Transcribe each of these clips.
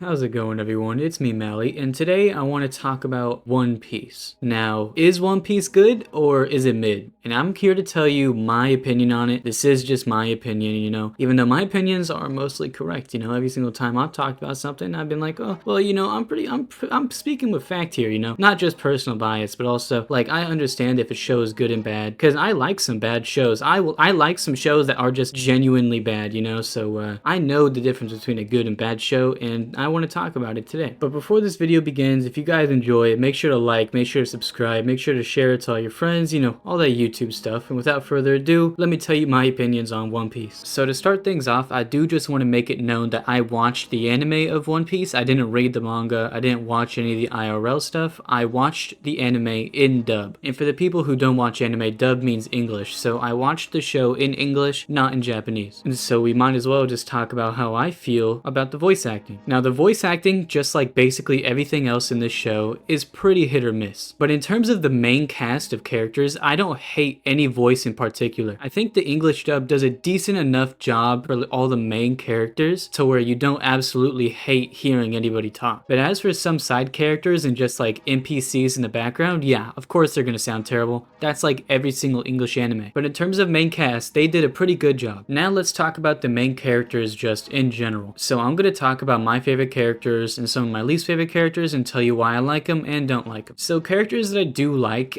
How's it going, everyone? It's me, Mally, and today I want to talk about One Piece. Now, is One Piece good or is it mid? And I'm here to tell you my opinion on it. This is just my opinion, even though my opinions are mostly correct. Every single time I've talked about something, I've been like, oh, well, I'm speaking with fact here, not just personal bias, but also like I understand if a show is good and bad because I like some bad shows. I like some shows that are just genuinely bad, So I know the difference between a good and bad show, and I want to talk about it today. But before this video begins, if you guys enjoy it, make sure to like, make sure to subscribe, make sure to share it to all your friends, all that YouTube stuff. And without further ado, let me tell you my opinions on One Piece. So to start things off, I do just want to make it known that I watched the anime of One Piece. I didn't read the manga. I didn't watch any of the IRL stuff. I watched the anime in dub. And for the people who don't watch anime, dub means English. So I watched the show in English, not in Japanese. And so we might as well just talk about how I feel about the voice acting. Now, the voice acting, just like basically everything else in this show, is pretty hit or miss. But in terms of the main cast of characters, I don't hate any voice in particular. I think the English dub does a decent enough job for all the main characters to where you don't absolutely hate hearing anybody talk. But as for some side characters and just like NPCs in the background, yeah, of course they're gonna sound terrible. That's like every single English anime. But in terms of main cast, they did a pretty good job. Now let's talk about the main characters just in general. So I'm gonna talk about my favorite characters and some of my least favorite characters and tell you why I like them and don't like them. So characters that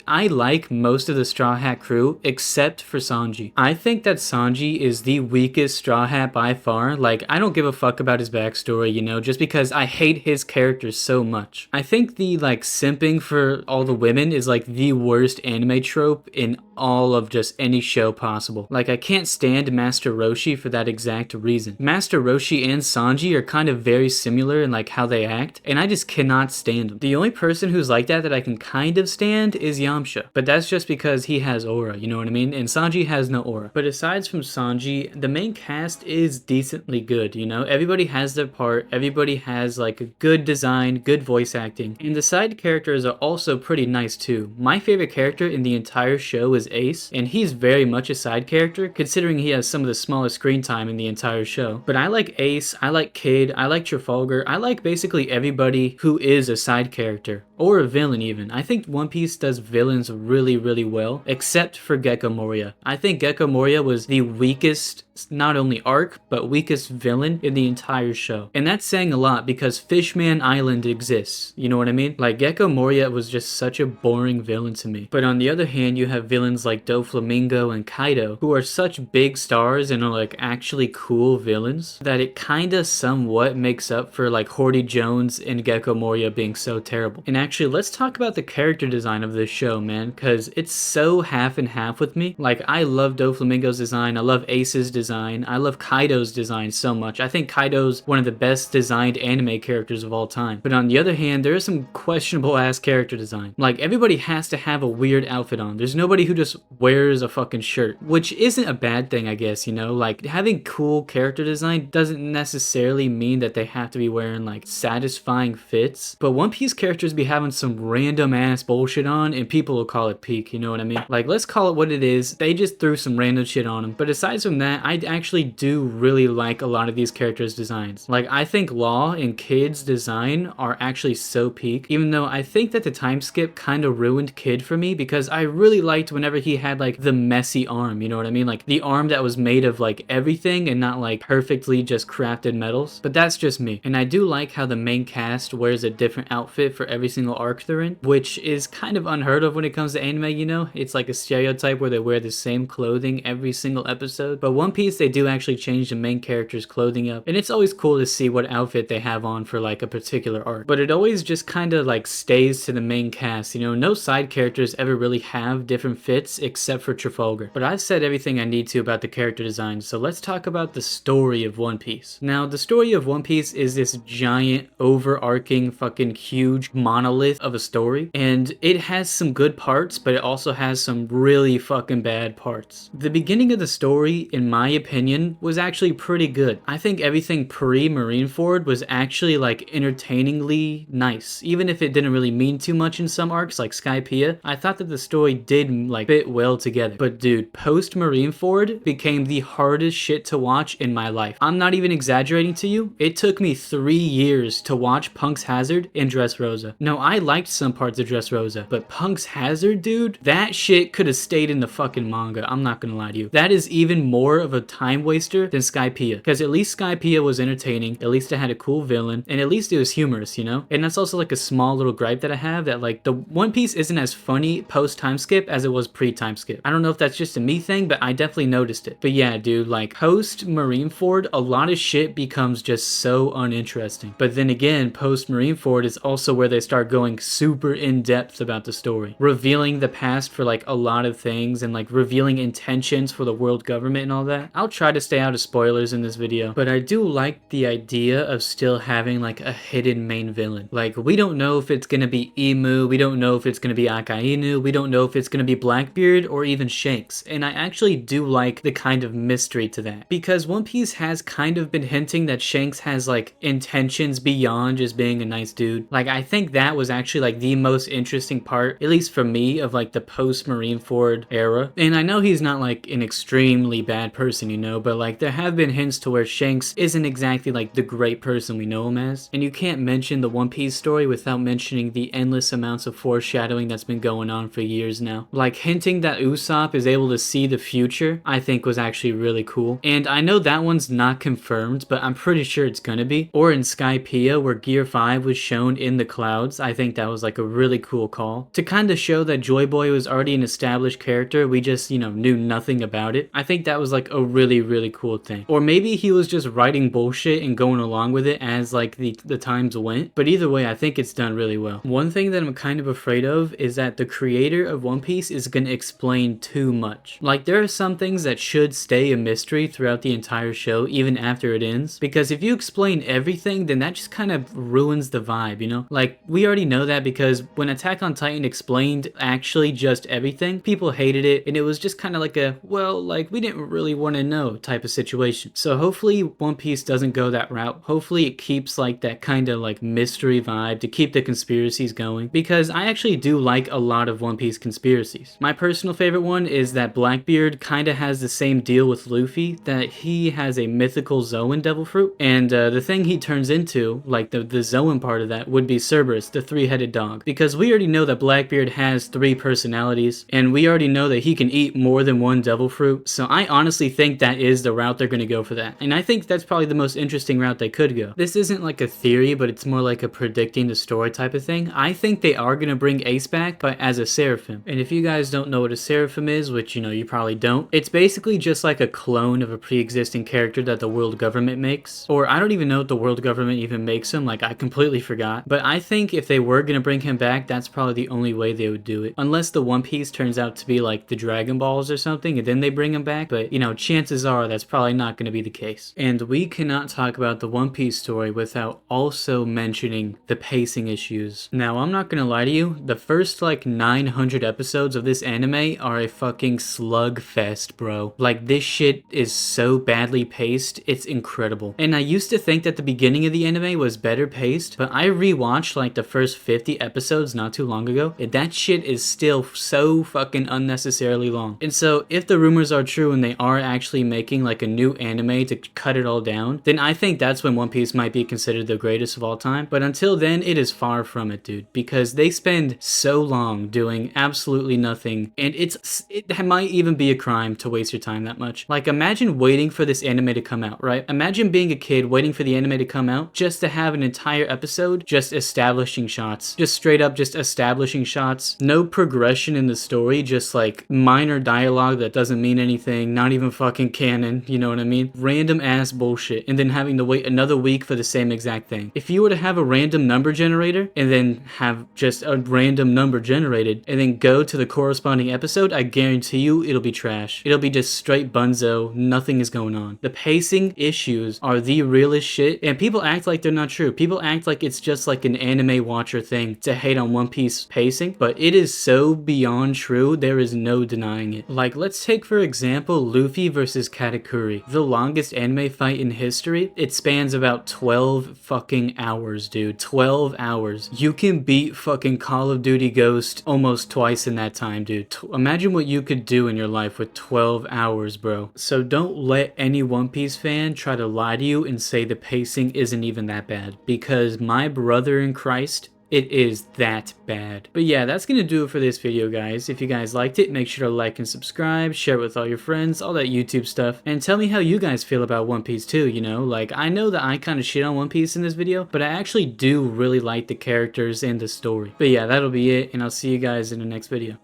I like most of the Straw Hat crew except for Sanji. I think that Sanji is the weakest Straw Hat by far. Like, I don't give a fuck about his backstory, just because I hate his character so much. I think the like simping for all the women is like the worst anime trope in all of just any show possible. Like, I can't stand Master Roshi for that exact reason. Master Roshi and Sanji are kind of very similar in like how they act, and I just cannot stand them. The only person who's like that I can kind of stand is Yamcha, but that's just because he has aura, you know what I mean? And Sanji has no aura. But aside from Sanji, the main cast is decently good, Everybody has their part, everybody has like a good design, good voice acting, and the side characters are also pretty nice too. My favorite character in the entire show is Ace, and he's very much a side character considering he has some of the smallest screen time in the entire show. But I like Ace, I like Kid, I like Trafalgar, I like basically everybody who is a side character, or a villain even. I think One Piece does villains really, really well, except for Gecko Moria. I think Gecko Moria was the weakest, not only arc, but weakest villain in the entire show. And that's saying a lot because Fishman Island exists, you know what I mean? Like, Gecko Moria was just such a boring villain to me. But on the other hand, you have villains like Doflamingo and Kaido, who are such big stars and are like actually cool villains, that it kinda somewhat makes up for like Horty Jones and Gecko Moria being so terrible. And actually, let's talk about the character design of this show, man, because it's so half and half with me. Like, I love Doflamingo's design, I love Ace's design, I love Kaido's design so much. I think Kaido's one of the best designed anime characters of all time. But on the other hand, there is some questionable ass character design. Like, everybody has to have a weird outfit on. There's nobody who just wears a fucking shirt, which isn't a bad thing, I guess, Like, having cool character design doesn't necessarily mean that they have to be wearing like satisfying fits. But One Piece characters be having some random ass bullshit on and people will call it peak, you know what I mean? Like, let's call it what it is. They just threw some random shit on them. But aside from that, I actually do really like a lot of these characters' designs. Like, I think Law and Kid's design are actually so peak, even though I think that the time skip kind of ruined Kid for me because I really liked whenever he had like the messy arm, you know what I mean? Like the arm that was made of like everything and not like perfectly just crafted metals. But that's just me. And I do like how the main cast wears a different outfit for every single arc they're in, which is kind of unheard of when it comes to anime, It's like a stereotype where they wear the same clothing every single episode. But One Piece, they do actually change the main character's clothing up, and it's always cool to see what outfit they have on for like a particular arc. But it always just kind of like stays to the main cast, No side characters ever really have different fits except for Trafalgar. But I've said everything I need to about the character design, so let's talk about the story of One Piece. Now, the story of One Piece is this giant, overarching, fucking huge monolith of a story, and it has some good parts, but it also has some really fucking bad parts. The beginning of the story, in my opinion, was actually pretty good. I think everything pre-Marineford was actually like entertainingly nice, even if it didn't really mean too much in some arcs like Skypiea. I thought that the story did like fit well together. But dude, post Marineford became the hardest shit to watch in my life. I'm not even exaggerating to you. It took me 3 years to watch Punk's Hazard and Dressrosa. No, I liked some parts of Dressrosa, but Punk's Hazard, dude, that shit could have stayed in the fucking manga. I'm not gonna lie to you. That is even more of a time waster than Skypiea, because at least Skypiea was entertaining, at least it had a cool villain, and at least it was humorous, you know? And that's also like a small little gripe that I have, that like the One Piece isn't as funny post time skip as it was pre time skip. I don't know if that's just a me thing, but I definitely noticed it. But yeah, dude, like post Marineford, a lot of shit becomes just so uninteresting. But then again, post Marineford is also where they start going super in depth about the story, revealing the past for like a lot of things and like revealing intentions for the world government and all that. I'll try to stay out of spoilers in this video, but I do like the idea of still having like a hidden main villain. Like we don't know if it's gonna be Emu, we don't know if it's gonna be Akainu, we don't know if it's gonna be Blackbeard or even Shanks. And I actually do like the kind of mystery to that, because One Piece has kind of been hinting that Shanks has like intentions beyond just being a nice dude. Like I think that was actually like the most interesting part, at least for me, of like the post Marineford era. And I know he's not like an extremely bad person, you know, but like there have been hints to where Shanks isn't exactly like the great person we know him as. And you can't mention the One Piece story without mentioning the endless amounts of foreshadowing that's been going on for years now. Like hinting that Usopp is able to see the future, I think was actually really cool. And I know that one's not confirmed, but I'm pretty sure it's gonna be. Or in Skypiea, where Gear 5 was shown in the clouds, I think that was like a really cool call. To kind of show that Joy Boy was already an established character, we just, you know, knew nothing about it. I think that was like a really, really cool thing. Or maybe he was just writing bullshit and going along with it as like the times went. But either way, I think it's done really well. One thing that I'm kind of afraid of is that the creator of One Piece is gonna explain too much. Like there are some things that should stay a mystery throughout the entire show, even after it ends. Because if you explain everything, then that just kind of ruins the vibe, you know? Like we already know that, because when Attack on Titan explained actually just everything, people hated it, and it was just kind of like a, well, like we didn't really want to know type of situation. So hopefully One Piece doesn't go that route. Hopefully it keeps like that kind of like mystery vibe to keep the conspiracies going, because I actually do like a lot of One Piece conspiracies. My personal favorite one is that Blackbeard kind of has the same deal with Luffy, that he has a mythical Zoan devil fruit, and the thing he turns into, like the Zoan part of that, would be Cerberus, the three-headed dog. Because we already know that Blackbeard has 3 personalities, and we already know that he can eat more than one devil fruit, so I honestly think that is the route they're going to go for that. And I think that's probably the most interesting route they could go. This isn't like a theory, but it's more like a predicting the story type of thing. I think they are going to bring Ace back, but as a Seraphim. And if you guys don't know what a Seraphim is, which you know you probably don't, it's basically just like a clone of a pre-existing character that the world government makes. Or I don't even know if the world government even makes him, like I completely forgot. But I think if they were going to bring him back, that's probably the only way they would do it. Unless the One Piece turns out to be like the Dragon Balls or something, and then they bring him back. But you know, chances are that's probably not going to be the case. And we cannot talk about the One Piece story without also mentioning the pacing issues. Now, I'm not going to lie to you, the first like 900 episodes of this anime are a fucking slug fest, bro. Like this shit is so badly paced, it's incredible. And I used to think that the beginning of the anime was better paced, but I rewatched like the first 50 episodes not too long ago, and that shit is still so fucking unnecessarily long. And so if the rumors are true and they are actually making like a new anime to cut it all down, then I think that's when One Piece might be considered the greatest of all time. But until then, it is far from it, dude, because they spend so long doing absolutely nothing, and it might even be a crime to waste your time that much. Like imagine waiting for this anime to come out, right? Imagine being a kid waiting for the anime to come out just to have an entire episode just establishing shots, just straight up just establishing shots, no progression in the story, just like minor dialogue that doesn't mean anything, not even fucking canon, you know what I mean? Random ass bullshit, and then having to wait another week for the same exact thing. If you were to have a random number generator and then have just a random number generated and then go to the corresponding episode, I guarantee you it'll be trash. It'll be just straight bunzo, nothing is going on. The pacing issues are the realest shit, and people act like they're not true. People act like it's just like an anime watcher thing to hate on One Piece pacing, but it is so beyond true, there is no denying it. Like let's take for example Luffy versus Katakuri, the longest anime fight in history. It spans about 12 fucking hours, dude. 12 hours. You can beat fucking Call of Duty Ghost almost twice in that time, dude. Imagine what you could do in your life with 12 hours, bro. So don't let any One Piece fan try to lie to you and say the pacing pacing isn't even that bad, because my brother in Christ, it is that bad. But yeah, that's gonna do it for this video, guys. If you guys liked it, make sure to like and subscribe, share it with all your friends, all that YouTube stuff, and tell me how you guys feel about One Piece too, you know? Like, I know that I kind of shit on One Piece in this video, but I actually do really like the characters and the story. But yeah, that'll be it, and I'll see you guys in the next video.